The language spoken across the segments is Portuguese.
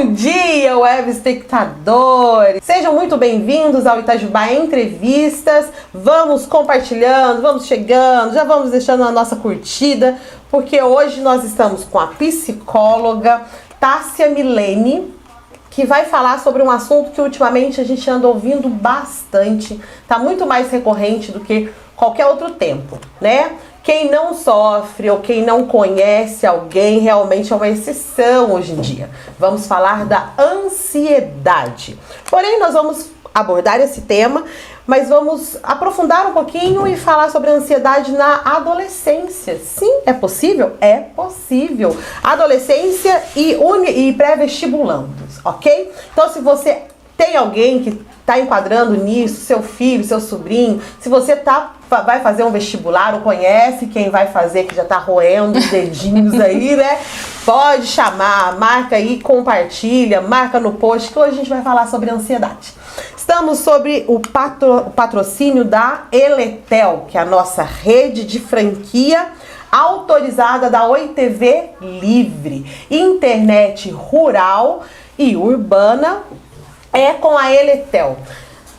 Bom dia, web espectadores! Sejam muito bem-vindos ao Itajubá Entrevistas. Vamos compartilhando, vamos chegando, já vamos deixando a nossa curtida, porque hoje nós estamos com a psicóloga Tássia Milene, que vai falar sobre um assunto que ultimamente a gente anda ouvindo bastante, tá muito mais recorrente do que qualquer outro tempo, né? Quem não sofre ou quem não conhece alguém realmente é uma exceção hoje em dia. Vamos falar da ansiedade. Porém, nós vamos abordar esse tema, mas vamos aprofundar um pouquinho e falar sobre a ansiedade na adolescência. Sim, é possível? É possível. Adolescência e pré-vestibulandos, ok? Então, se você tem alguém que está enquadrando nisso, seu filho, seu sobrinho, se você vai fazer um vestibular ou conhece quem vai fazer, que já está roendo os dedinhos aí, né? Pode chamar, marca aí, compartilha, marca no post, que hoje a gente vai falar sobre ansiedade. Estamos sobre o patrocínio da Eletel, que é a nossa rede de franquia autorizada da Oi TV Livre, internet rural e urbana. É com a Eletel.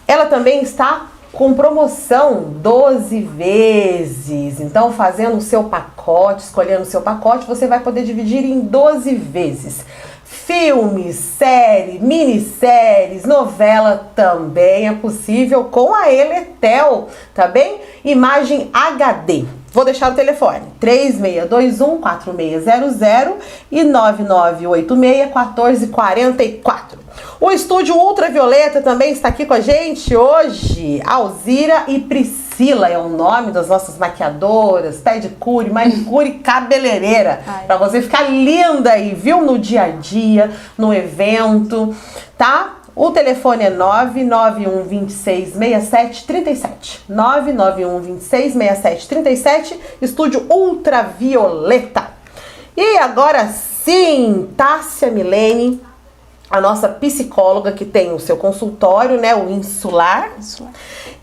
Ela também está com promoção 12 vezes. Então, fazendo o seu pacote, escolhendo o seu pacote, você vai poder dividir em 12 vezes. Filmes, série, minisséries, novela também é possível com a Eletel, tá bem? Imagem HD. Vou deixar o telefone 3621-4600 e 9986-1444. O estúdio Ultravioleta também está aqui com a gente hoje. Alzira e Priscila é o nome das nossas maquiadoras, pedicure, manicure, cabeleireira. Para você ficar linda aí, viu? No dia a dia, no evento, tá? O telefone é 991266737. 991266737, estúdio Ultravioleta. E agora sim, Tássia Milene, a nossa psicóloga que tem o seu consultório, né, o Insular.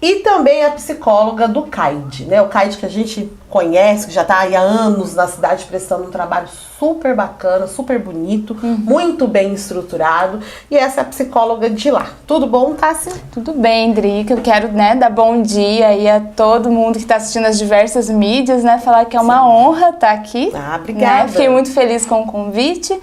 E também a psicóloga do CAID, né, o CAID que a gente conhece, que já está aí há anos na cidade prestando um trabalho super bacana, super bonito, muito bem estruturado. E essa é a psicóloga de lá. Tudo bom, Tássia? Tudo bem, Drica. Eu quero, dar bom dia aí a todo mundo que está assistindo as diversas mídias, né, falar que é uma honra estar aqui. Ah, obrigada. Né? Fiquei muito feliz com o convite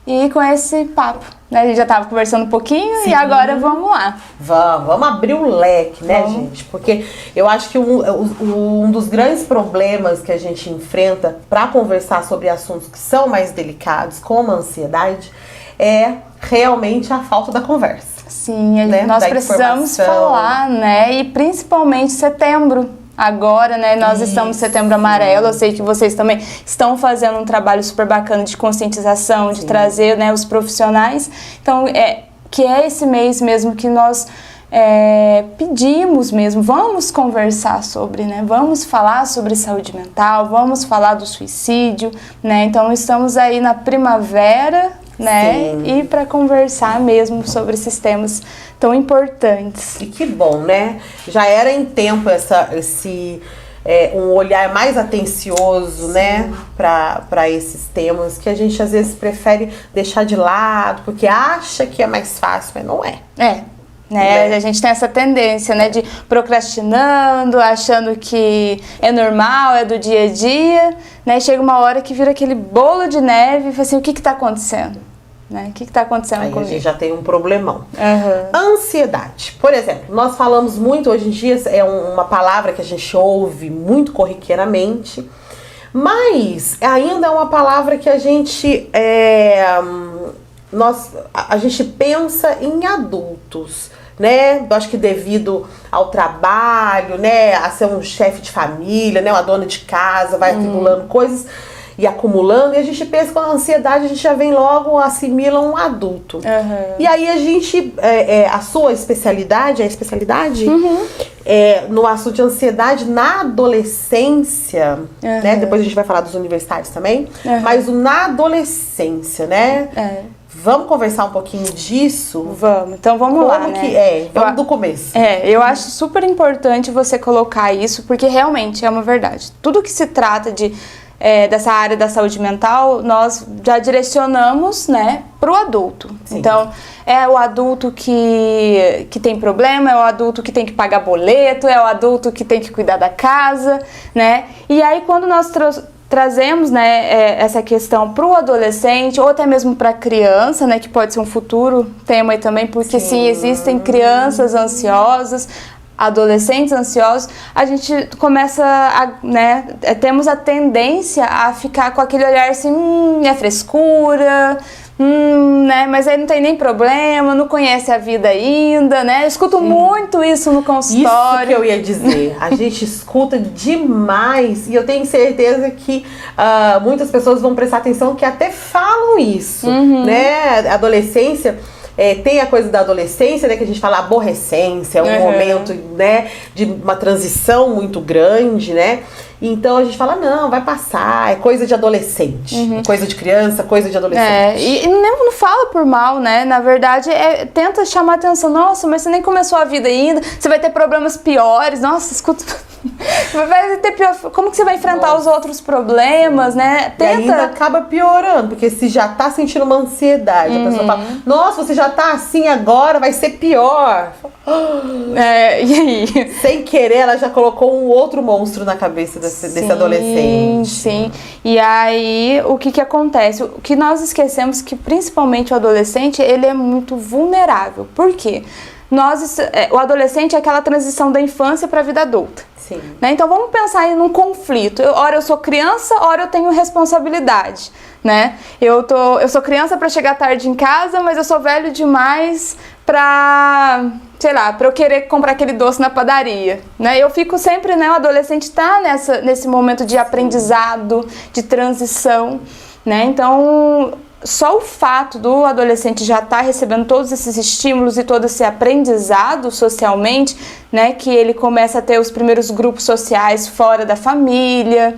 e com esse papo. A gente já estava conversando um pouquinho. Sim. E agora vamos lá. Vamos abrir o leque, né, gente? Porque eu acho que um dos grandes problemas que a gente enfrenta para conversar sobre assuntos que são mais delicados, como a ansiedade, é realmente a falta da conversa. Sim, né? Nós precisamos falar, né? E principalmente setembro. Agora, né, nós estamos em Setembro Amarelo, eu sei que vocês também estão fazendo um trabalho super bacana de conscientização, de trazer, né, os profissionais. Então, que é esse mês mesmo que nós pedimos mesmo, vamos conversar sobre, né, vamos falar sobre saúde mental, vamos falar do suicídio, né, então estamos aí na primavera, né? Sim. E para conversar mesmo sobre esses temas tão importantes. E que bom, né? Já era em tempo um olhar mais atencioso, sim, né? Para esses temas que a gente às vezes prefere deixar de lado, porque acha que é mais fácil, mas não é. Né? A gente tem essa tendência, né, de procrastinando, achando que é normal, é do dia a dia, né? Chega uma hora que vira aquele bolo de neve e fala assim, o que está acontecendo? Né? O que está acontecendo comigo? A gente já tem um problemão. Ansiedade. Por exemplo, nós falamos muito, hoje em dia é uma palavra que a gente ouve muito corriqueiramente, mas ainda é uma palavra que a gente a gente pensa em adultos, né? Eu acho que devido ao trabalho, né, a ser um chefe de família, né, uma dona de casa, vai acumulando coisas e acumulando, e a gente pensa que com a ansiedade a gente já vem logo, assimila um adulto. E aí a gente, a sua especialidade, no assunto de ansiedade na adolescência, né, depois a gente vai falar dos universitários também, mas na adolescência, né? Vamos conversar um pouquinho disso? Vamos, então vamos lá, né? Que é? Vamos do começo. Eu acho super importante você colocar isso, porque realmente é uma verdade. Tudo que se trata de dessa área da saúde mental, nós já direcionamos, né, para o adulto. Sim. Então, é o adulto que tem problema, é o adulto que tem que pagar boleto, é o adulto que tem que cuidar da casa, né? E aí, quando nós trazemos, né, essa questão para o adolescente ou até mesmo para a criança, né, que pode ser um futuro tema aí também, porque sim, existem crianças ansiosas, adolescentes ansiosos, a gente começa né, temos a tendência a ficar com aquele olhar assim, é frescura, né, mas aí não tem nem problema, não conhece a vida ainda, né? Eu escuto muito isso no consultório. Isso que eu ia dizer, a gente escuta demais e eu tenho certeza que muitas pessoas vão prestar atenção que até falam isso, né? Adolescência. Tem a coisa da adolescência, né, que a gente fala aborrecência, é um momento, né, de uma transição muito grande, né? Então a gente fala, não, vai passar, é coisa de adolescente, coisa de criança, coisa de adolescente. E não fala por mal, né? Na verdade, tenta chamar atenção. Nossa, mas você nem começou a vida ainda, você vai ter problemas piores. Nossa, escuta, vai ter pior. Como que você vai enfrentar os outros problemas, né? Tenta. E ainda acaba piorando, porque se já tá sentindo uma ansiedade, a pessoa fala, nossa, você já tá assim agora, vai ser pior. E aí? Sem querer, ela já colocou um outro monstro na cabeça desse adolescente. Sim. E aí, o que acontece? O que nós esquecemos que, principalmente o adolescente, ele é muito vulnerável. Por quê? O adolescente é aquela transição da infância para a vida adulta. Sim. Né? Então, vamos pensar em um conflito. Ora eu sou criança, ora eu tenho responsabilidade. Né? Eu sou criança para chegar tarde em casa, mas eu sou velho demais para eu querer comprar aquele doce na padaria, né? Eu fico sempre, né, o adolescente tá nesse momento de aprendizado, de transição, né? Então, só o fato do adolescente já estar recebendo todos esses estímulos e todo esse aprendizado socialmente, né, que ele começa a ter os primeiros grupos sociais fora da família,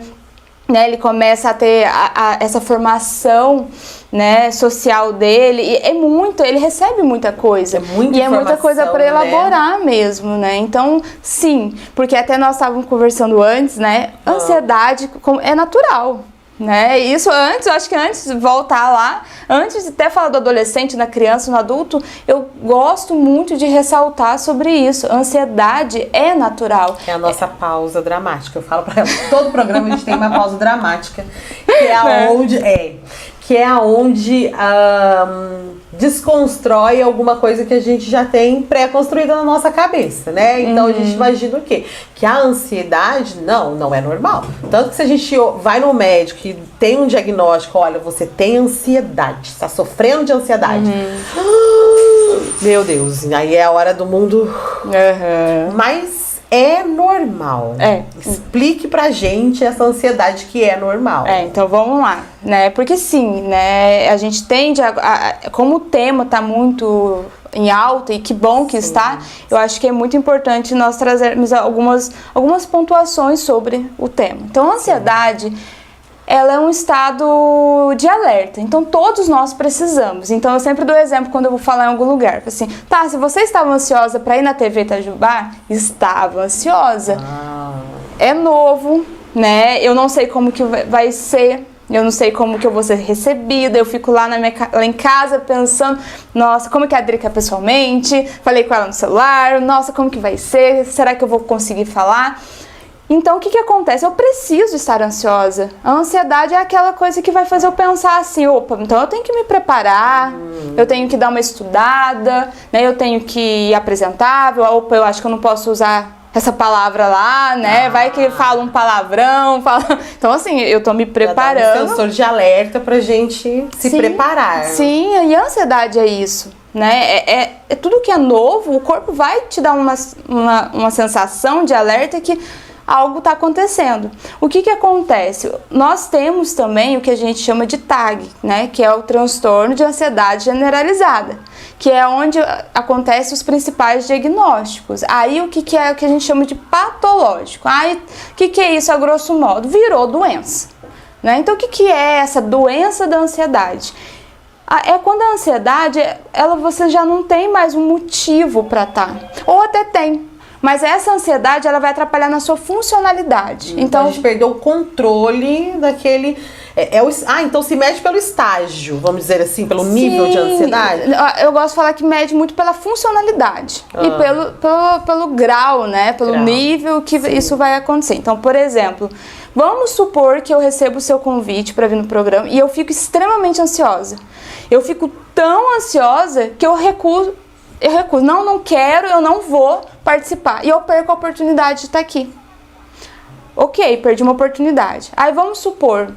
né, ele começa a ter essa formação, né, social dele, e ele recebe muita coisa, e é muita coisa para elaborar, né? Mesmo, né, então sim, porque até nós estávamos conversando antes, né, ansiedade é natural, né, isso antes, eu acho que antes de voltar lá, antes de até falar do adolescente, da criança, no adulto, eu gosto muito de ressaltar sobre isso, ansiedade é natural. É a nossa pausa dramática, eu falo pra ela, todo programa a gente tem uma pausa dramática, que é aonde desconstrói alguma coisa que a gente já tem pré-construída na nossa cabeça, né? Então a gente imagina o quê? Que a ansiedade não é normal. Tanto que se a gente vai no médico e tem um diagnóstico, olha, você tem ansiedade, está sofrendo de ansiedade. Meu Deus, aí é a hora do mundo. Mas é normal. Explique pra gente essa ansiedade que é normal. Então vamos lá, né? Porque sim, né? A gente tende como o tema tá muito em alta e que bom que está, eu acho que é muito importante nós trazermos algumas pontuações sobre o tema. Então, a ansiedade, ela é um estado de alerta, então todos nós precisamos. Então eu sempre dou exemplo quando eu vou falar em algum lugar, assim, se você estava ansiosa para ir na TV Itajubá, estava ansiosa, é novo, né, eu não sei como que vai ser, eu não sei como que eu vou ser recebida, eu fico lá em casa pensando, nossa, como que é a Drica pessoalmente, falei com ela no celular, nossa, como que vai ser, será que eu vou conseguir falar? Então, o que acontece? Eu preciso estar ansiosa. A ansiedade é aquela coisa que vai fazer eu pensar assim, opa, então eu tenho que me preparar, eu tenho que dar uma estudada, né? Eu tenho que ir apresentável, opa, eu acho que eu não posso usar essa palavra lá, né? Vai que fala um palavrão, Então, assim, eu tô me preparando. Um sensor de alerta pra gente se preparar. Sim, e a ansiedade é isso, né? É tudo que é novo, o corpo vai te dar uma sensação de alerta que algo está acontecendo. O que acontece? Nós temos também o que a gente chama de TAG, né? Que é o transtorno de ansiedade generalizada, que é onde acontecem os principais diagnósticos. Aí o que é o que a gente chama de patológico? Aí o que é isso a grosso modo? Virou doença, né? Então o que é essa doença da ansiedade? É quando a ansiedade, você já não tem mais um motivo para estar, ou até tem, Mas essa ansiedade, ela vai atrapalhar na sua funcionalidade. Então a gente perdeu o controle daquele... então se mede pelo estágio, vamos dizer assim, pelo nível de ansiedade? Eu gosto de falar que mede muito pela funcionalidade e pelo grau, né? Pelo nível que isso vai acontecer. Então, por exemplo, vamos supor que eu recebo o seu convite para vir no programa e eu fico extremamente ansiosa. Eu fico tão ansiosa que eu recuso. Não quero, eu não vou participar. E eu perco a oportunidade de estar aqui. Ok, perdi uma oportunidade. Aí vamos supor,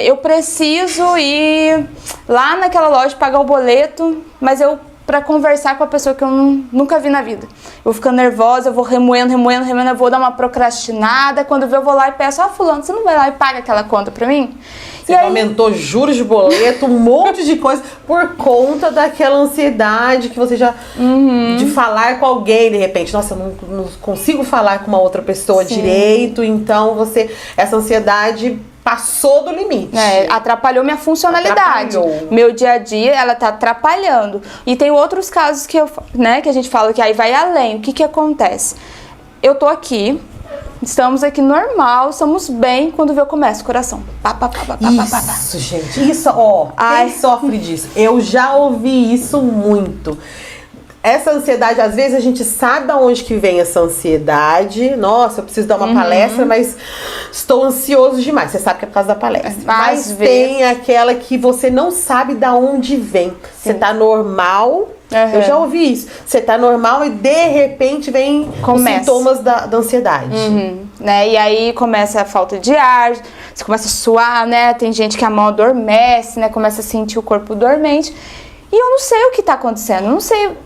eu preciso ir lá naquela loja pagar o boleto, mas para conversar com a pessoa que eu nunca vi na vida. Eu vou ficando nervosa, eu vou remoendo, eu vou dar uma procrastinada. Quando eu vou lá e peço, fulano, você não vai lá e paga aquela conta pra mim? Você aumentou juros de boleto, um monte de coisa por conta daquela ansiedade que você já... de falar com alguém, de repente. Nossa, eu não consigo falar com uma outra pessoa direito. Então, essa ansiedade... passou do limite. Atrapalhou minha funcionalidade. Meu dia a dia, ela tá atrapalhando. E tem outros casos que a gente fala que aí vai além. O que acontece? Eu tô aqui, estamos aqui normal, estamos bem, quando eu começo o coração. Isso, gente. Quem sofre disso? Eu já ouvi isso muito. Essa ansiedade, às vezes a gente sabe de onde que vem essa ansiedade. Nossa, eu preciso dar uma palestra, mas estou ansioso demais. Você sabe que é por causa da palestra. Mas tem aquela que você não sabe de onde vem. Sim. Você tá normal. Eu já ouvi isso. Você tá normal e de repente vem os sintomas da ansiedade. Né? E aí começa a falta de ar, você começa a suar, né? Tem gente que a mão adormece, né? Começa a sentir o corpo dormente. E eu não sei o que tá acontecendo. Eu não sei...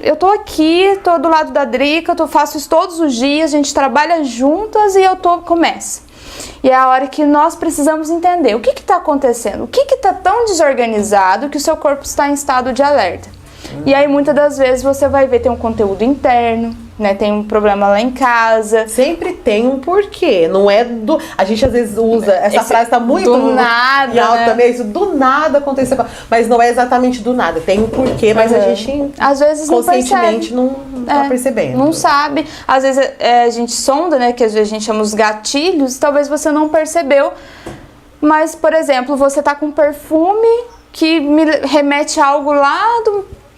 Eu tô aqui, tô do lado da Drica, faço isso todos os dias, a gente trabalha juntas e começa. E é a hora que nós precisamos entender o que está acontecendo, o que está tão desorganizado que o seu corpo está em estado de alerta. E aí muitas das vezes você vai ver, tem um conteúdo interno, né? Tem um problema lá em casa. Sempre tem um porquê, não é do... A gente às vezes usa, essa frase tá muito... Do nada, em alta, né? Isso, do nada aconteceu. Mas não é exatamente do nada, tem um porquê, mas a gente às vezes conscientemente não tá percebendo. Não sabe. Às vezes a gente sonda, né? Que às vezes a gente chama os gatilhos, talvez você não percebeu. Mas, por exemplo, você tá com um perfume que me remete a algo lá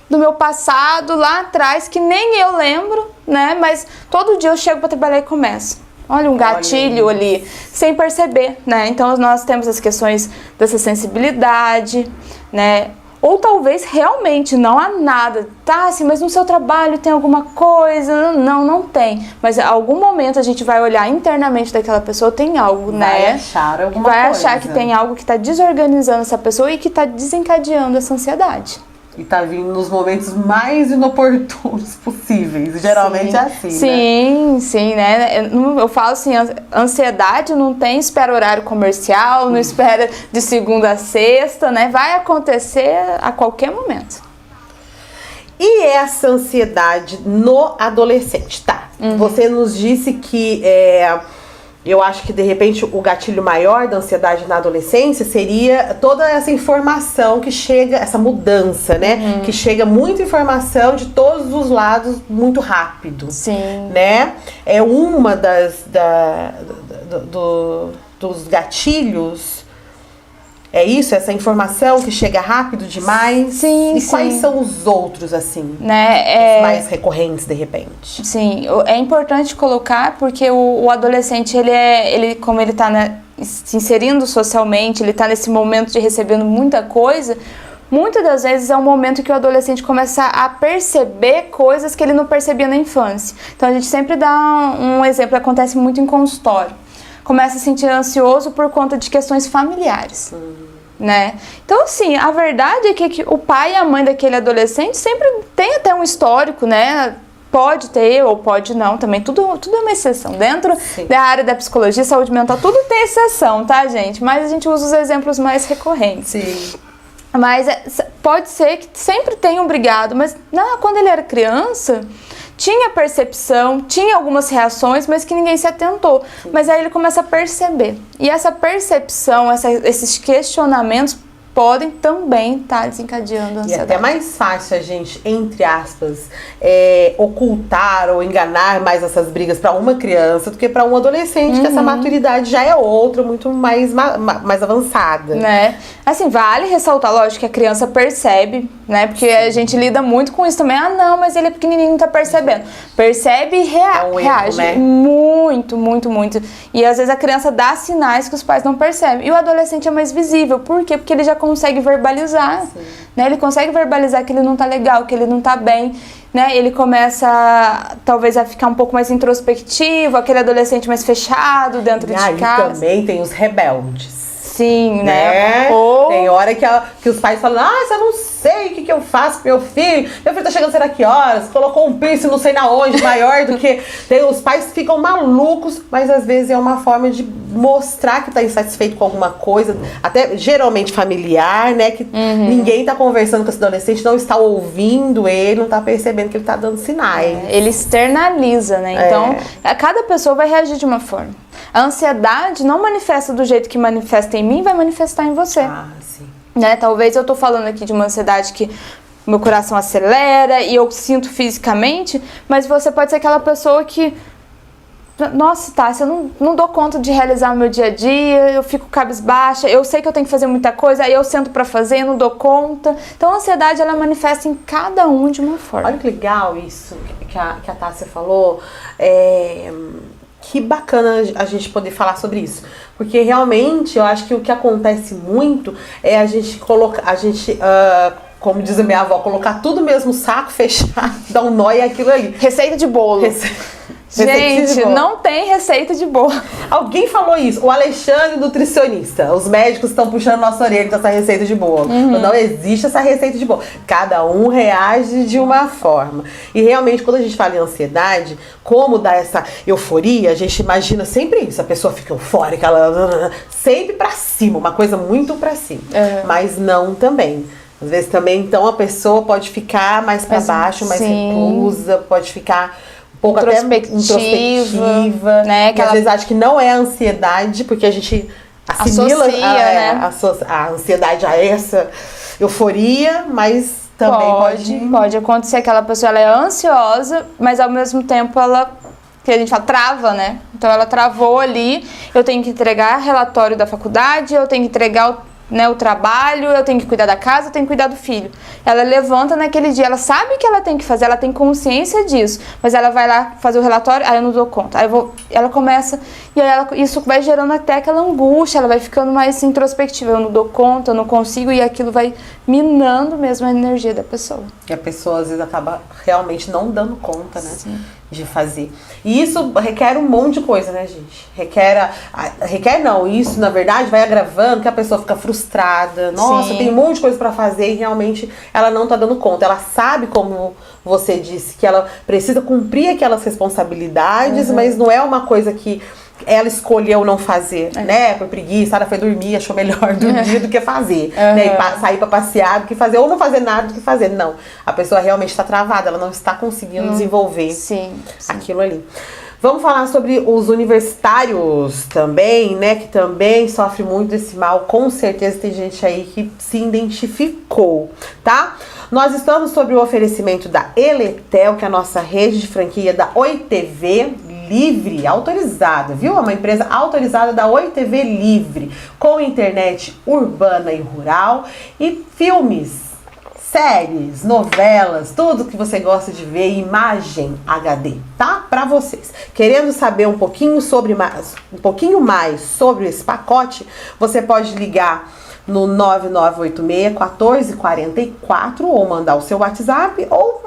do meu passado, lá atrás, que nem eu lembro, né? Mas todo dia eu chego para trabalhar e começo. Olha, um gatilho ali, sem perceber, né? Então, nós temos as questões dessa sensibilidade, né? Ou talvez realmente não há nada. Tá, assim, mas no seu trabalho tem alguma coisa? Não tem. Mas em algum momento a gente vai olhar internamente daquela pessoa, tem algo, né? Vai achar alguma coisa. Vai achar que tem algo que está desorganizando essa pessoa e que está desencadeando essa ansiedade. E tá vindo nos momentos mais inoportunos possíveis. Geralmente é assim, né? Sim, né? Eu falo assim, ansiedade não tem espera horário comercial, não espera de segunda a sexta, né? Vai acontecer a qualquer momento. E essa ansiedade no adolescente, tá? Você nos disse que... Eu acho que, de repente, o gatilho maior da ansiedade na adolescência seria toda essa informação que chega, essa mudança, né? Que chega muita informação de todos os lados muito rápido. Sim. Né? É uma dos gatilhos. É isso? Essa informação que chega rápido demais? Sim, quais são os outros, assim? Né? Os mais recorrentes, de repente? Sim, é importante colocar porque o adolescente, como ele tá se inserindo socialmente, ele tá nesse momento de recebendo muita coisa, muitas das vezes é um momento que o adolescente começa a perceber coisas que ele não percebia na infância. Então a gente sempre dá um exemplo, acontece muito em consultório. Começa a se sentir ansioso por conta de questões familiares, né? Então, assim, a verdade é que o pai e a mãe daquele adolescente sempre tem até um histórico, né? Pode ter ou pode não também, tudo é uma exceção. Dentro da área da psicologia, saúde mental, tudo tem exceção, tá, gente? Mas a gente usa os exemplos mais recorrentes. Sim. Mas pode ser que sempre tenham brigado, mas quando ele era criança... Tinha percepção, tinha algumas reações, mas que ninguém se atentou. Mas aí ele começa a perceber. E essa percepção, esses questionamentos podem também estar desencadeando a ansiedade. E é até mais fácil a gente, entre aspas, ocultar ou enganar mais essas brigas para uma criança do que para um adolescente, que essa maturidade já é outra, muito mais avançada. Né? Assim, vale ressaltar, lógico, que a criança percebe, né? Porque a gente lida muito com isso também. Ah, não, mas ele é pequenininho, não tá percebendo. Percebe e reage, né? Muito, muito, muito. E às vezes a criança dá sinais que os pais não percebem. E o adolescente é mais visível. Por quê? Porque ele já consegue verbalizar, né? Ele consegue verbalizar que ele não tá legal, que ele não tá bem, né? Ele começa, talvez, a ficar um pouco mais introspectivo, aquele adolescente mais fechado dentro de casa. E também tem os rebeldes. Sim, né? Ou... Tem hora que os pais falam, eu não sei o que eu faço com meu filho tá chegando, será que horas? Colocou um piercing não sei na onde, maior do que... Os pais ficam malucos, mas às vezes é uma forma de mostrar que tá insatisfeito com alguma coisa, até geralmente familiar, né? Que ninguém tá conversando com esse adolescente, não está ouvindo ele, não tá percebendo que ele tá dando sinais. Ele externaliza, né? Então, cada pessoa vai reagir de uma forma. A ansiedade não manifesta do jeito que manifesta em mim, vai manifestar em você. Sim. Né? Talvez eu tô falando aqui de uma ansiedade que meu coração acelera e eu sinto fisicamente, mas você pode ser aquela pessoa que... Nossa, Tássia, eu não dou conta de realizar o meu dia a dia, eu fico cabisbaixa, eu sei que eu tenho que fazer muita coisa, aí eu sento pra fazer e não dou conta. Então a ansiedade, ela manifesta em cada um de uma forma. Olha que legal isso que a Tássia falou. Que bacana a gente poder falar sobre isso. Porque realmente eu acho que o que acontece muito é a gente colocar, como diz a minha avó, colocar tudo no mesmo saco, fechar, dar um nó e aquilo ali. Receita de bolo. Gente, não tem receita de bolo. Alguém falou isso, o Alexandre, nutricionista. Os médicos estão puxando nossa orelha com essa receita de bolo. Não existe essa receita de bolo. Cada um reage de uma forma. E realmente, quando a gente fala em ansiedade, como dá essa euforia, a gente imagina sempre isso. A pessoa fica eufórica, ela sempre pra cima, uma coisa muito pra cima. Mas não também. Às vezes também, então, a pessoa pode ficar mais pra baixo, mais reclusa, pode ficar... pouco introspectiva, né? Que às vezes acha que não é ansiedade, porque a gente assimila a ansiedade a essa euforia, mas também pode acontecer que aquela pessoa ela é ansiosa, mas ao mesmo tempo ela, que a gente fala, trava, né? Então ela travou ali, eu tenho que entregar relatório da faculdade, eu tenho que entregar o trabalho, eu tenho que cuidar da casa, eu tenho que cuidar do filho. Ela levanta naquele dia, ela sabe que ela tem que fazer, ela tem consciência disso, mas ela vai lá fazer o relatório, aí eu não dou conta. Aí ela começa, e aí isso vai gerando até aquela angústia, ela vai ficando mais introspectiva, eu não dou conta, eu não consigo, e aquilo vai minando mesmo a energia da pessoa. E a pessoa às vezes acaba realmente não dando conta, né? Sim. De fazer. E isso requer um monte de coisa, né, gente? Isso na verdade vai agravando, que a pessoa fica frustrada. Nossa, tem um monte de coisa pra fazer e realmente ela não tá dando conta. Ela sabe, como você disse, que ela precisa cumprir aquelas responsabilidades, mas não é uma coisa que ela escolheu não fazer, né? Por preguiça, ela foi dormir, achou melhor dormir do que fazer, né? E sair pra passear do que fazer, ou não fazer nada do que fazer. Não, a pessoa realmente está travada, ela não está conseguindo desenvolver aquilo ali. Vamos falar sobre os universitários também, né? Que também sofre muito desse mal. Com certeza tem gente aí que se identificou, tá? Nós estamos sobre o oferecimento da Eletel, que é a nossa rede de franquia da Oi TV Livre, autorizada, viu? É uma empresa autorizada da Oi TV Livre, com internet urbana e rural e filmes, séries, novelas, tudo que você gosta de ver, imagem HD, tá? Para vocês. Querendo saber um pouquinho mais sobre esse pacote, você pode ligar no 9986-1444 ou mandar o seu WhatsApp ou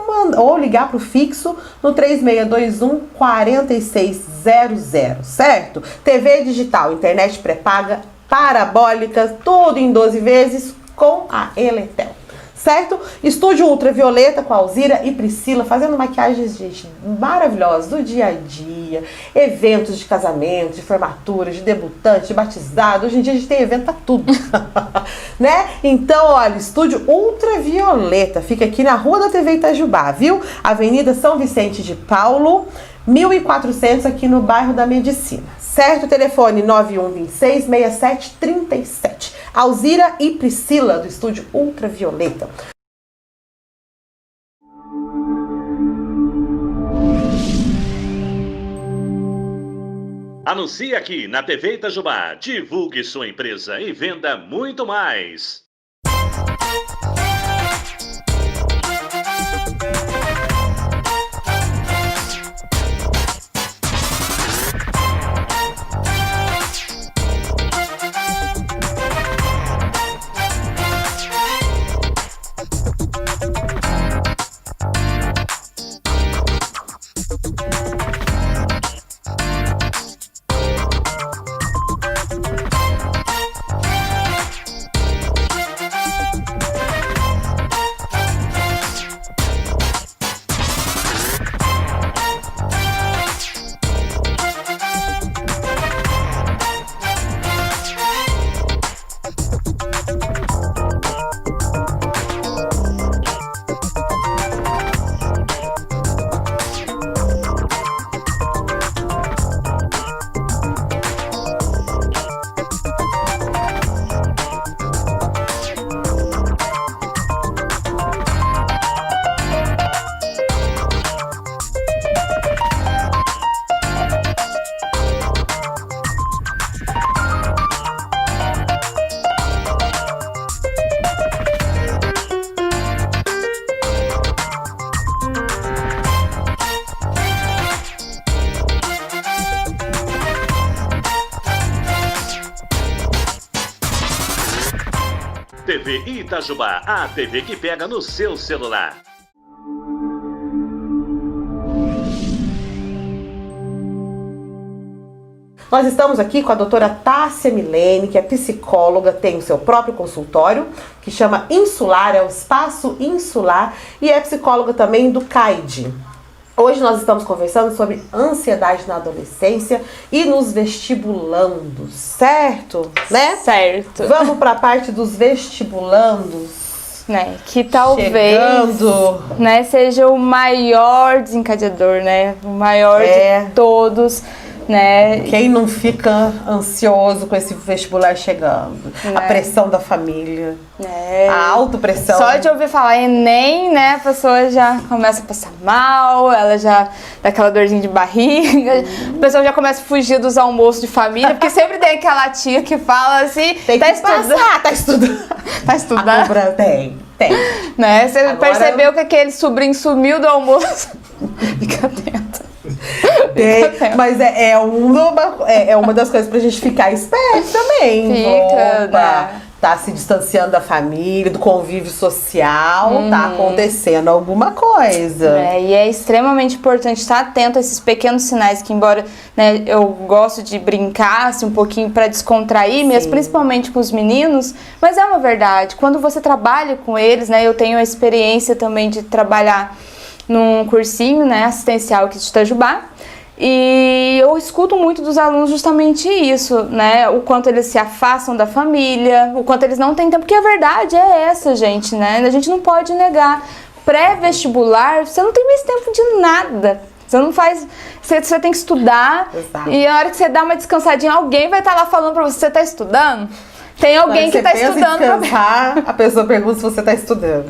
ligar para o fixo no 3621-4600, certo? TV digital, internet pré-paga, parabólica, tudo em 12 vezes com a Eletel. Certo? Estúdio Ultravioleta com a Alzira e Priscila fazendo maquiagens, gente, maravilhosas do dia a dia, eventos de casamento, de formatura, de debutante, de batizado. Hoje em dia a gente tem evento pra tudo, né? Então, olha, Estúdio Ultravioleta fica aqui na Rua da TV Itajubá, viu? Avenida São Vicente de Paulo, 1400, aqui no bairro da Medicina. Certo? Telefone 9126-6737. Alzira e Priscila, do estúdio Ultravioleta. Anuncie aqui na TV Itajubá. Divulgue sua empresa e venda muito mais. TV Itajubá, a TV que pega no seu celular. Nós estamos aqui com a doutora Tássia Milene, que é psicóloga, tem o seu próprio consultório, que chama Insular, é o Espaço Insular, e é psicóloga também do CAID. Hoje nós estamos conversando sobre ansiedade na adolescência e nos vestibulandos, certo? Né? Certo. Vamos para a parte dos vestibulandos. Né, que talvez Chegando. Né, seja o maior desencadeador, né? O maior de todos. Né? Quem não fica ansioso com esse vestibular chegando? Né? A pressão da família, né? A autopressão. Só de ouvir falar Enem, né, a pessoa já começa a passar mal, ela já dá aquela dorzinha de barriga, a pessoa já começa a fugir dos almoços de família, porque sempre tem aquela tia que fala assim, tem que passar, tá estudando. Tá estudando? A cobrança tem. Né? Você Agora... percebeu que aquele sobrinho sumiu do almoço? Fica atento. Mas é uma das coisas pra gente ficar esperto também. Fica, né? Tá se distanciando da família, do convívio social, tá acontecendo alguma coisa. E é extremamente importante estar atento a esses pequenos sinais que, embora, né, eu gosto de brincar assim, um pouquinho para descontrair mesmo, principalmente com os meninos, mas é uma verdade. Quando você trabalha com eles, né, eu tenho a experiência também de trabalhar num cursinho, né, assistencial aqui de Itajubá, e eu escuto muito dos alunos justamente isso, né, o quanto eles se afastam da família, o quanto eles não têm tempo, porque a verdade é essa, gente, né, a gente não pode negar. Pré-vestibular, você não tem mais tempo de nada. Você não faz... Você tem que estudar. Exato. E a hora que você dá uma descansadinha, alguém vai estar lá falando pra você tá estudando? Tem alguém que tá estudando também. A pessoa pergunta se você tá estudando.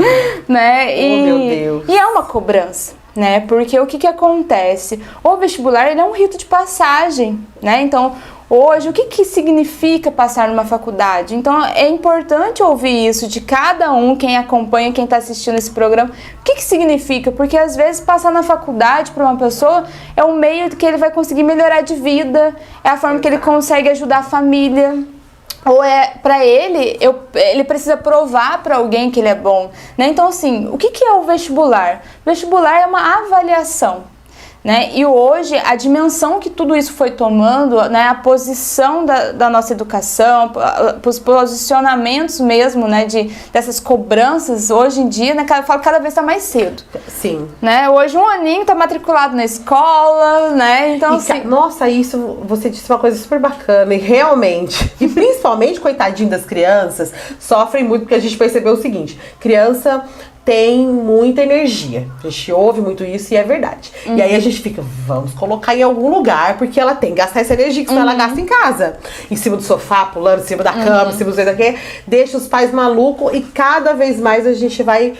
Né? Oh, meu Deus. E é uma cobrança, né? Porque o que acontece? O vestibular, ele é um rito de passagem, né? Então, hoje, o que significa passar numa faculdade? Então, é importante ouvir isso de cada um, quem acompanha, quem está assistindo esse programa. O que significa? Porque, às vezes, passar na faculdade para uma pessoa é um meio que ele vai conseguir melhorar de vida, é a forma que ele consegue ajudar a família. Ou para ele precisa provar para alguém que ele é bom, né? Então, assim, o que é o vestibular? O vestibular é uma avaliação, né? E hoje, a dimensão que tudo isso foi tomando, né? A posição da nossa educação, os posicionamentos mesmo, né? Dessas cobranças, hoje em dia, né? Cada vez está mais cedo. Sim. Né? Hoje, um aninho está matriculado na escola, né? Então, assim... Nossa, isso, você disse uma coisa super bacana, e realmente, e principalmente, coitadinho das crianças, sofrem muito, porque a gente percebeu o seguinte, criança... tem muita energia. A gente ouve muito isso e é verdade. E aí a gente fica, vamos colocar em algum lugar, porque ela tem que gastar essa energia, que senão ela gasta em casa. Em cima do sofá, pulando, em cima da cama, em cima do daqui, deixa os pais malucos e cada vez mais a gente vai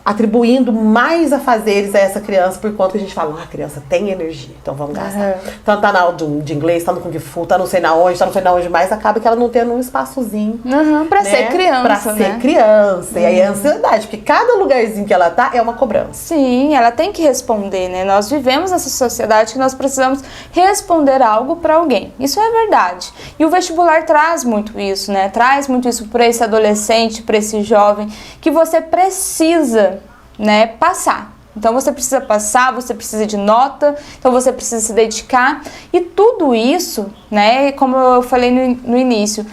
atribuindo mais afazeres a essa criança por conta que a gente fala, a criança tem energia, então vamos gastar. Então tá na aula de inglês, tá no Kung Fu, tá não sei na onde, tá não sei na onde mais, acaba que ela não tendo um espaçozinho. Pra ser criança, Pra ser criança. E aí é ansiedade, porque cada lugarzinho que ela tá é uma cobrança. Sim, ela tem que responder, né? Nós vivemos nessa sociedade que nós precisamos responder algo para alguém. Isso é verdade. E o vestibular traz muito isso, né? Traz muito isso para esse adolescente, para esse jovem, que você precisa, né, passar. Então você precisa passar, você precisa de nota, então você precisa se dedicar. E tudo isso, né, como eu falei no início,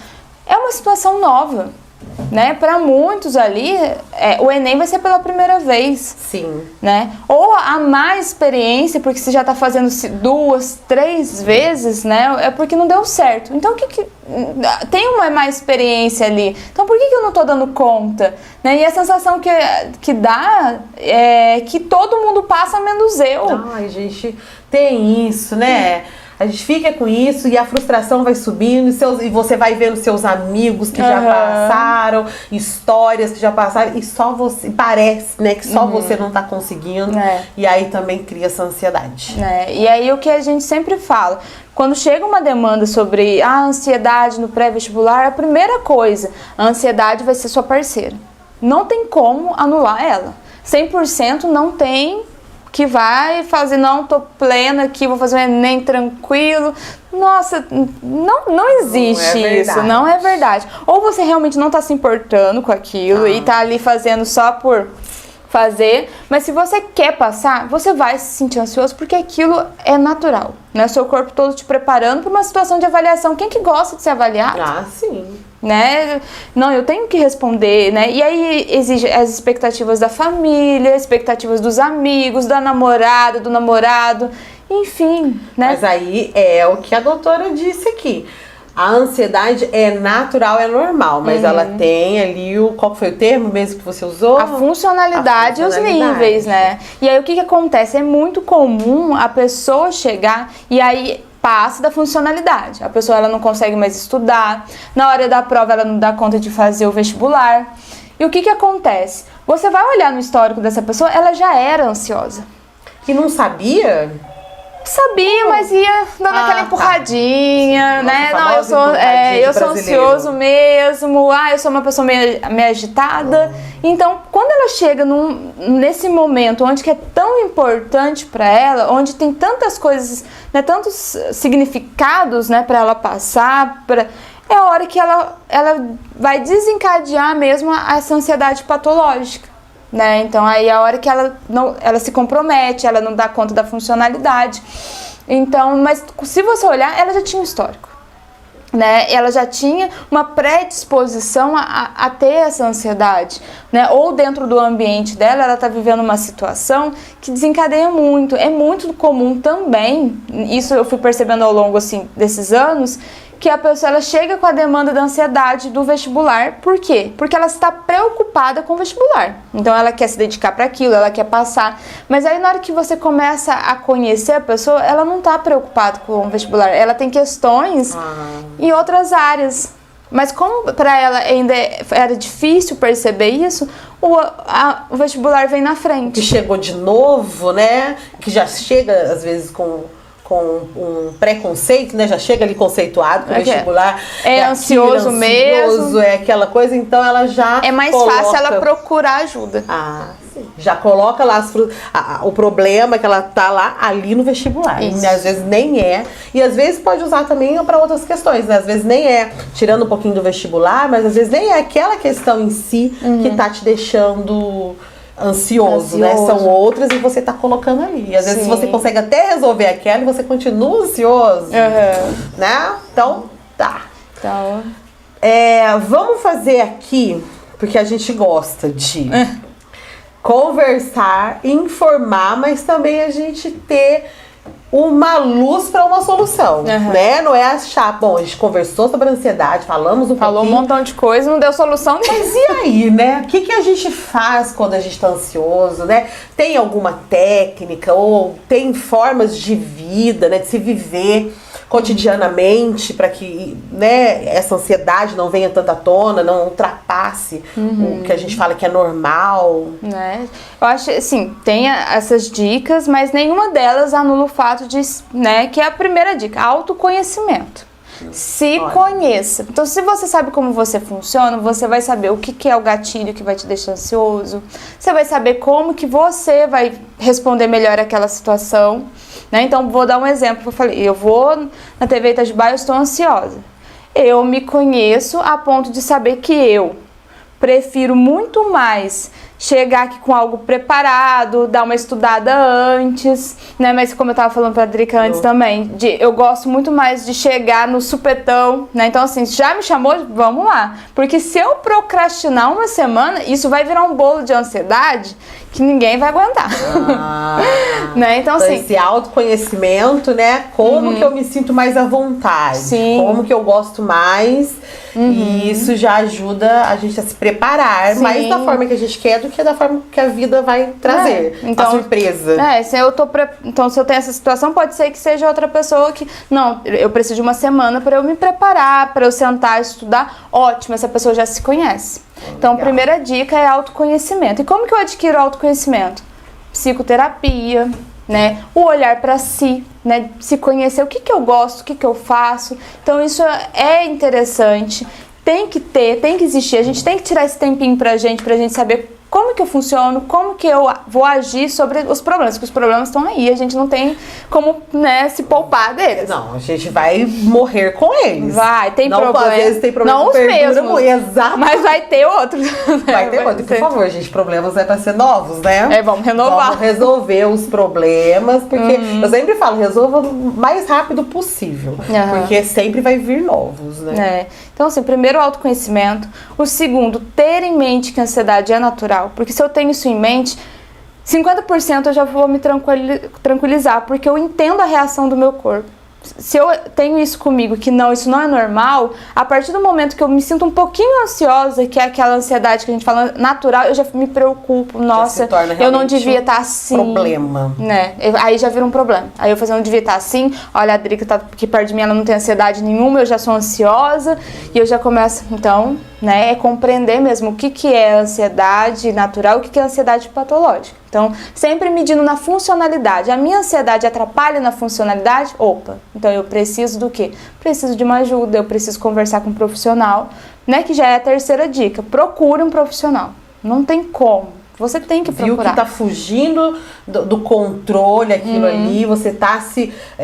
é uma situação nova. Né? Para muitos ali, o Enem vai ser pela primeira vez. Sim. Né? Ou a má experiência, porque você já está fazendo 2, 3 vezes, né? É porque não deu certo. Então, tem uma má experiência ali. Então, por que eu não estou dando conta? Né? E a sensação que dá é que todo mundo passa, menos eu. Ai, gente, tem isso, né? A gente fica com isso e a frustração vai subindo e você vai vendo seus amigos que já passaram, histórias que já passaram e só você, parece, né, que só você não tá conseguindo e aí também cria essa ansiedade. E aí o que a gente sempre fala, quando chega uma demanda sobre a ansiedade no pré-vestibular, a primeira coisa, a ansiedade vai ser sua parceira. Não tem como anular ela. 100% não tem que vai fazer, não, tô plena aqui, vou fazer um Enem tranquilo. Nossa, não existe isso, não é verdade. Ou você realmente não tá se importando com aquilo e tá ali fazendo só por fazer, mas se você quer passar, você vai se sentir ansioso porque aquilo é natural, né? Seu corpo todo te preparando para uma situação de avaliação. Quem que gosta de ser avaliado? Ah, sim. Né? Não, eu tenho que responder, né? E aí exige as expectativas da família, expectativas dos amigos, da namorada, do namorado, enfim, né? Mas aí é o que a doutora disse aqui. A ansiedade é natural, é normal, mas ela tem ali qual foi o termo mesmo que você usou? A funcionalidade e os níveis, né? E aí o que acontece? É muito comum a pessoa chegar e aí passa da funcionalidade. A pessoa ela não consegue mais estudar, na hora da prova ela não dá conta de fazer o vestibular. E o que acontece? Você vai olhar no histórico dessa pessoa, ela já era ansiosa. E não sabia? Sabia, mas ia dando aquela empurradinha, né? Não, eu sou ansioso mesmo, eu sou uma pessoa meio agitada. Então, quando ela chega nesse momento onde que é tão importante para ela, onde tem tantas coisas, né, tantos significados, né, para ela passar, é a hora que ela vai desencadear mesmo essa ansiedade patológica. Né? Então aí é a hora que ela se compromete, ela não dá conta da funcionalidade. Então, mas se você olhar, ela já tinha um histórico, né? Ela já tinha uma predisposição a ter essa ansiedade, né? Ou dentro do ambiente dela, ela está vivendo uma situação que desencadeia muito. É muito comum também, isso eu fui percebendo ao longo assim, desses anos, que a pessoa ela chega com a demanda da ansiedade do vestibular. Por quê? Porque ela está preocupada com o vestibular. Então ela quer se dedicar para aquilo, ela quer passar. Mas aí na hora que você começa a conhecer a pessoa, ela não está preocupada com o vestibular. Ela tem questões em outras áreas. Mas como para ela ainda era difícil perceber isso, o vestibular vem na frente. Que chegou de novo, né? Que já chega às vezes com um preconceito, né? Já chega ali conceituado com o vestibular. É ansioso mesmo. É aquela coisa, então ela já é mais fácil ela procurar ajuda. Sim. Já coloca lá o problema que ela tá lá ali no vestibular. E às vezes nem é. E às vezes pode usar também para outras questões, né? Às vezes nem é, tirando um pouquinho do vestibular, mas às vezes nem é aquela questão em si que tá te deixando ansioso, né? São outras e você tá colocando ali. E às vezes você consegue até resolver aquela e você continua ansioso, né? Então, tá. Então, vamos fazer aqui, porque a gente gosta de conversar, informar, mas também a gente ter uma luz para uma solução, né? Não é achar, bom, a gente conversou sobre a ansiedade, falamos Falou um montão de coisa, não deu solução nenhuma. Mas e aí, né? O que a gente faz quando a gente tá ansioso, né? Tem alguma técnica ou tem formas de vida, né? De se viver cotidianamente para que, né, essa ansiedade não venha tanto à tona, não ultrapasse o que a gente fala que é normal. Né? Eu acho, assim, tem essas dicas, mas nenhuma delas anula o fato de, né, que é a primeira dica, autoconhecimento. Se conheça. Então, se você sabe como você funciona, você vai saber o que é o gatilho que vai te deixar ansioso. Você vai saber como que você vai responder melhor àquela situação, né? Então, vou dar um exemplo. Eu falei, eu vou na TV Itajubá, eu estou ansiosa. Eu me conheço a ponto de saber que eu prefiro muito mais chegar aqui com algo preparado, dar uma estudada antes, né? Mas como eu tava falando pra Drica antes também, eu gosto muito mais de chegar no supetão, né? Então assim, já me chamou, vamos lá. Porque se eu procrastinar uma semana, isso vai virar um bolo de ansiedade que ninguém vai aguentar. Né? Então assim, esse autoconhecimento, né? Como que eu me sinto mais à vontade? Sim. Como que eu gosto mais? E isso já ajuda a gente a se preparar mais da forma que a gente quer do que da forma que a vida vai trazer. Então, a surpresa. Então, se eu tenho essa situação, pode ser que seja outra pessoa que... Não, eu preciso de uma semana para eu me preparar, para eu sentar e estudar. Ótimo, essa pessoa já se conhece. Então, a primeira dica é autoconhecimento. E como que eu adquiro autoconhecimento? Psicoterapia, né? O olhar para si, né? Se conhecer o que eu gosto, o que eu faço. Então, isso é interessante. Tem que existir. A gente tem que tirar esse tempinho pra gente saber como que eu funciono, como que eu vou agir sobre os problemas, porque os problemas estão aí, a gente não tem como, né, se poupar deles. Não, a gente vai morrer com eles. Vai, tem problema. Às vezes tem problema não que os perdura mesmos, exato. mas vai ter outros. Vai ter outro. Por favor, gente, problemas é pra ser novos, né? Vamos renovar. Vamos resolver os problemas, porque eu sempre falo, resolva o mais rápido possível, porque sempre vai vir novos, né? Então, assim, primeiro, o autoconhecimento. O segundo, ter em mente que a ansiedade é natural. Porque se eu tenho isso em mente, 50% eu já vou me tranquilizar, porque eu entendo a reação do meu corpo. Se eu tenho isso comigo, que não, isso não é normal, a partir do momento que eu me sinto um pouquinho ansiosa, que é aquela ansiedade que a gente fala natural, eu já me preocupo. Nossa, eu não devia estar assim. Problema. Né? Aí já vira um problema. Aí eu falo, não devia estar assim. Olha, a Drica tá aqui perto de mim, ela não tem ansiedade nenhuma, eu já sou ansiosa. E eu já começo, então, né, é compreender mesmo o que é ansiedade natural e o que é ansiedade patológica. Então, sempre medindo na funcionalidade. A minha ansiedade atrapalha na funcionalidade? Opa, então eu preciso do quê? Preciso de uma ajuda, eu preciso conversar com um profissional, né? Que já é a terceira dica. Procure um profissional. Não tem como. Você tem que procurar. Viu que tá fugindo do controle aquilo ali, você tá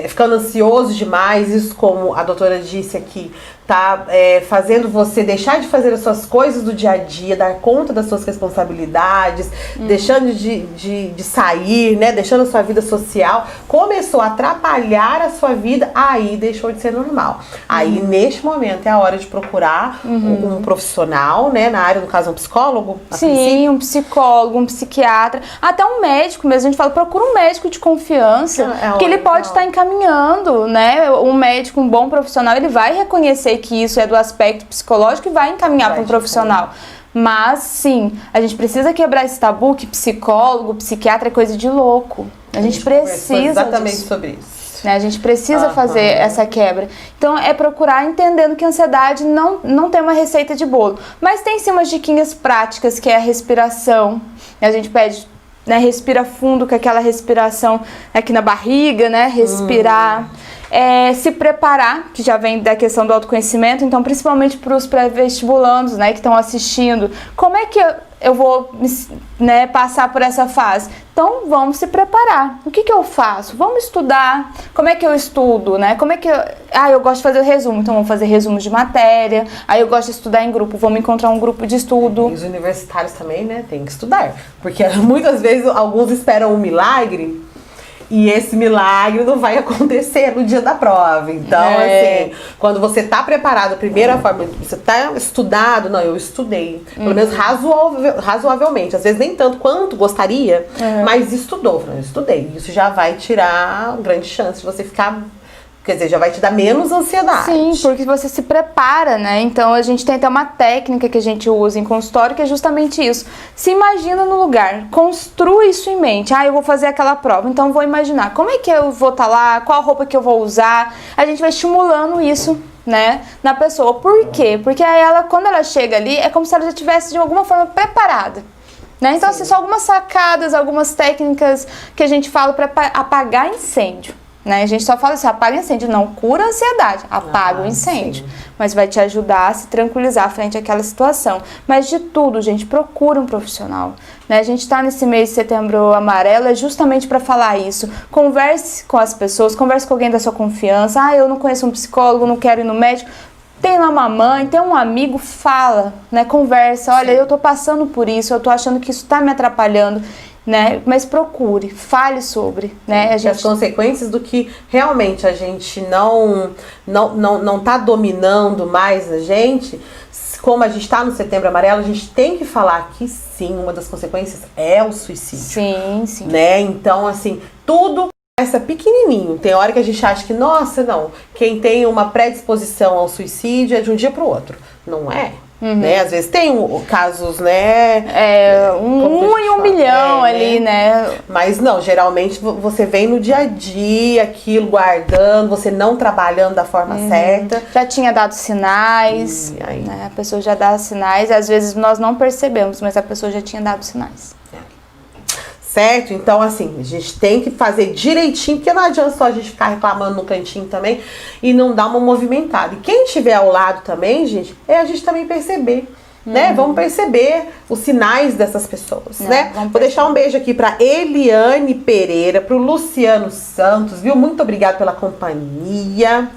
ficando ansioso demais, isso como a doutora disse aqui, tá fazendo você deixar de fazer as suas coisas do dia a dia, dar conta das suas responsabilidades, deixando de sair, né, deixando a sua vida social, começou a atrapalhar a sua vida, aí deixou de ser normal. Aí, neste momento, é a hora de procurar um profissional, né, na área, no caso, um psicólogo? Sim, um psicólogo, um psiquiatra, até um médico mesmo. A gente fala, procura um médico de confiança, que ele pode estar encaminhando, né? Um médico, um bom profissional, ele vai reconhecer que isso é do aspecto psicológico e vai encaminhar para um profissional. Mas, sim, a gente precisa quebrar esse tabu que psicólogo, psiquiatra é coisa de louco. A gente precisa exatamente disso. sobre isso. A gente precisa fazer essa quebra. Então, é procurar entendendo que a ansiedade não tem uma receita de bolo. Mas tem sim umas diquinhas práticas, que é a respiração. A gente pede, né, respira fundo, com aquela respiração aqui na barriga, né? Respirar. Se preparar, que já vem da questão do autoconhecimento, então principalmente para os pré-vestibulandos, né, que estão assistindo. Como é que eu vou, né, passar por essa fase? Então vamos se preparar. O que eu faço? Vamos estudar. Como é que eu estudo, né? Como é que eu gosto de fazer resumo, então vamos fazer resumos de matéria. Aí eu gosto de estudar em grupo, vamos encontrar um grupo de estudo. E os universitários também, né, tem que estudar, porque muitas vezes alguns esperam um milagre. E esse milagre não vai acontecer no dia da prova. Então, assim, quando você tá preparado, a primeira forma, você tá estudado, não, eu estudei. Pelo menos razoavelmente. Às vezes nem tanto quanto gostaria, mas estudou. Eu estudei. Isso já vai tirar grande chance de você ficar... Quer dizer, já vai te dar menos ansiedade. Sim, porque você se prepara, né? Então a gente tem até uma técnica que a gente usa em consultório que é justamente isso. Se imagina no lugar, construa isso em mente. Eu vou fazer aquela prova, então vou imaginar como é que eu vou estar lá, qual roupa que eu vou usar. A gente vai estimulando isso, né, na pessoa. Por quê? Porque aí ela, quando ela chega ali, é como se ela já estivesse de alguma forma preparada. Né? Então, assim, são algumas sacadas, algumas técnicas que a gente fala para apagar incêndio. Né? A gente só fala assim, apaga incêndio, não cura a ansiedade, apaga o incêndio. Sim. Mas vai te ajudar a se tranquilizar frente àquela situação. Mas de tudo, gente, procura um profissional. Né? A gente está nesse mês de Setembro Amarelo é justamente para falar isso. Converse com as pessoas, converse com alguém da sua confiança. Eu não conheço um psicólogo, não quero ir no médico. Tem lá uma mãe, tem um amigo, fala, né? Conversa, olha, eu tô passando por isso, eu tô achando que isso tá me atrapalhando. Né? Mas procure, fale sobre, né? As consequências do que realmente a gente não tá dominando mais a gente. Como a gente está no Setembro Amarelo, a gente tem que falar que sim, uma das consequências é o suicídio. Sim, sim. Né? Então, assim, tudo começa pequenininho. Tem hora que a gente acha que, nossa, não, quem tem uma predisposição ao suicídio é de um dia para o outro. Não é. Né? Às vezes tem casos, né? Um em um milhão ali, né? Mas não, geralmente você vem no dia a dia, aquilo guardando, você não trabalhando da forma certa. Já tinha dado sinais, né? A pessoa já dá sinais, às vezes nós não percebemos, mas a pessoa já tinha dado sinais. Certo? Então, assim, a gente tem que fazer direitinho, porque não adianta só a gente ficar reclamando no cantinho também e não dar uma movimentada. E quem estiver ao lado também, gente, é a gente também perceber, né? Vamos perceber os sinais dessas pessoas, né? Vou deixar um beijo aqui pra Eliane Pereira, pro Luciano Santos, viu? Muito obrigada pela companhia.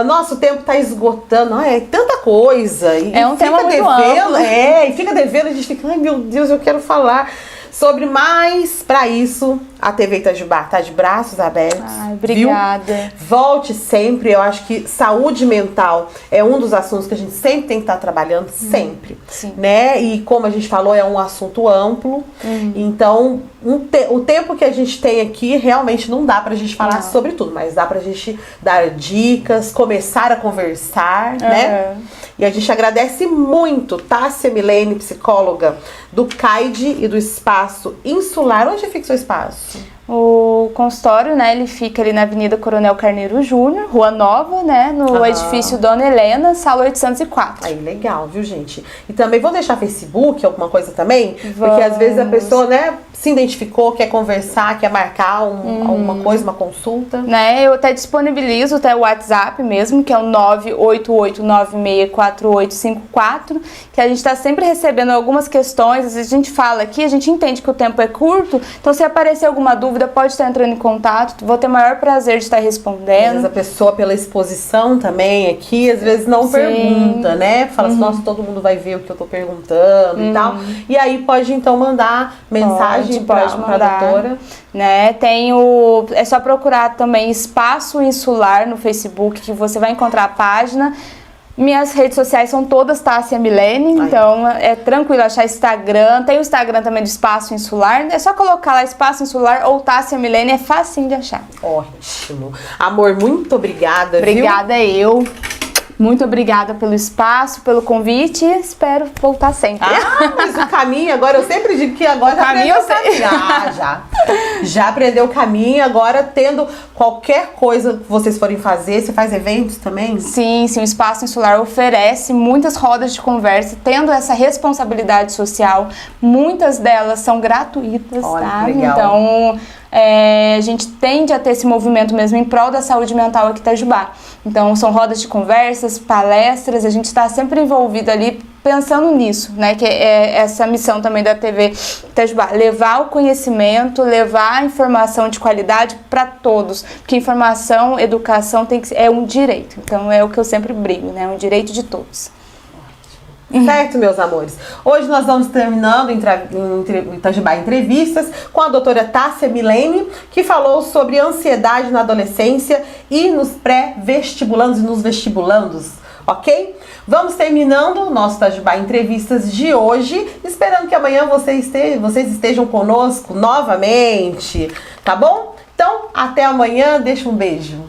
Nosso tempo tá esgotando, é tanta coisa. E um tema muito amplo. E fica devendo, a gente fica, ai meu Deus, eu quero falar sobre mais. Para isso, a TV Itajubá tá de braços abertos. Ai, obrigada. Viu? Volte sempre. Eu acho que saúde mental é um dos assuntos que a gente sempre tem que estar trabalhando, sempre. Sim. Né? E como a gente falou, é um assunto amplo. Então, o tempo que a gente tem aqui, realmente não dá pra gente falar sobre tudo, mas dá pra gente dar dicas, começar a conversar, né? E a gente agradece muito Tássia Milene, psicóloga do CAID e do Espaço Insular. Onde fica o seu espaço? O consultório, né, ele fica ali na Avenida Coronel Carneiro Júnior, Rua Nova, né, no edifício Dona Helena, sala 804. Aí, legal, viu, gente? E também vou deixar Facebook, alguma coisa também, porque às vezes a pessoa, né, se identificou, quer conversar, quer marcar alguma coisa, uma consulta. Né, eu até disponibilizo até o WhatsApp mesmo, que é o 988964854, que a gente está sempre recebendo algumas questões, às vezes a gente fala aqui, a gente entende que o tempo é curto, então se aparecer alguma dúvida, pode estar entrando em contato, vou ter o maior prazer de estar respondendo. Às vezes a pessoa, pela exposição também aqui, às vezes não pergunta, né? Fala assim, nossa, todo mundo vai ver o que eu tô perguntando e tal. E aí pode então mandar mensagem pra doutora. Né? É só procurar também Espaço Insular no Facebook, que você vai encontrar a página. Minhas redes sociais são todas Tássia Milene, então é tranquilo achar Instagram. Tem o Instagram também do Espaço Insular. É só colocar lá Espaço Insular ou Tássia Milene, é facinho de achar. Ótimo. Amor, muito obrigada, Obrigada eu. Muito obrigada pelo espaço, pelo convite e espero voltar sempre. Mas o caminho, agora eu sempre digo que agora já aprendeu o caminho. Já aprendeu o caminho, agora tendo qualquer coisa que vocês forem fazer, você faz eventos também? Sim, o Espaço Insular oferece muitas rodas de conversa, tendo essa responsabilidade social, muitas delas são gratuitas, tá? Legal. Então, a gente tende a ter esse movimento mesmo em prol da saúde mental aqui em Itajubá. Então, são rodas de conversas, palestras, a gente está sempre envolvido ali pensando nisso, né? Que é essa missão também da TV Itajubá, levar o conhecimento, levar a informação de qualidade para todos, porque informação, educação é um direito, então é o que eu sempre brigo, né? É um direito de todos. Certo, meus amores? Hoje nós vamos terminando em Itajubá Entrevistas com a doutora Tássia Milene, que falou sobre ansiedade na adolescência e nos pré-vestibulandos e nos vestibulandos, ok? Vamos terminando o nosso Itajubá Entrevistas de hoje, esperando que amanhã vocês estejam conosco novamente, tá bom? Então, até amanhã, deixa um beijo.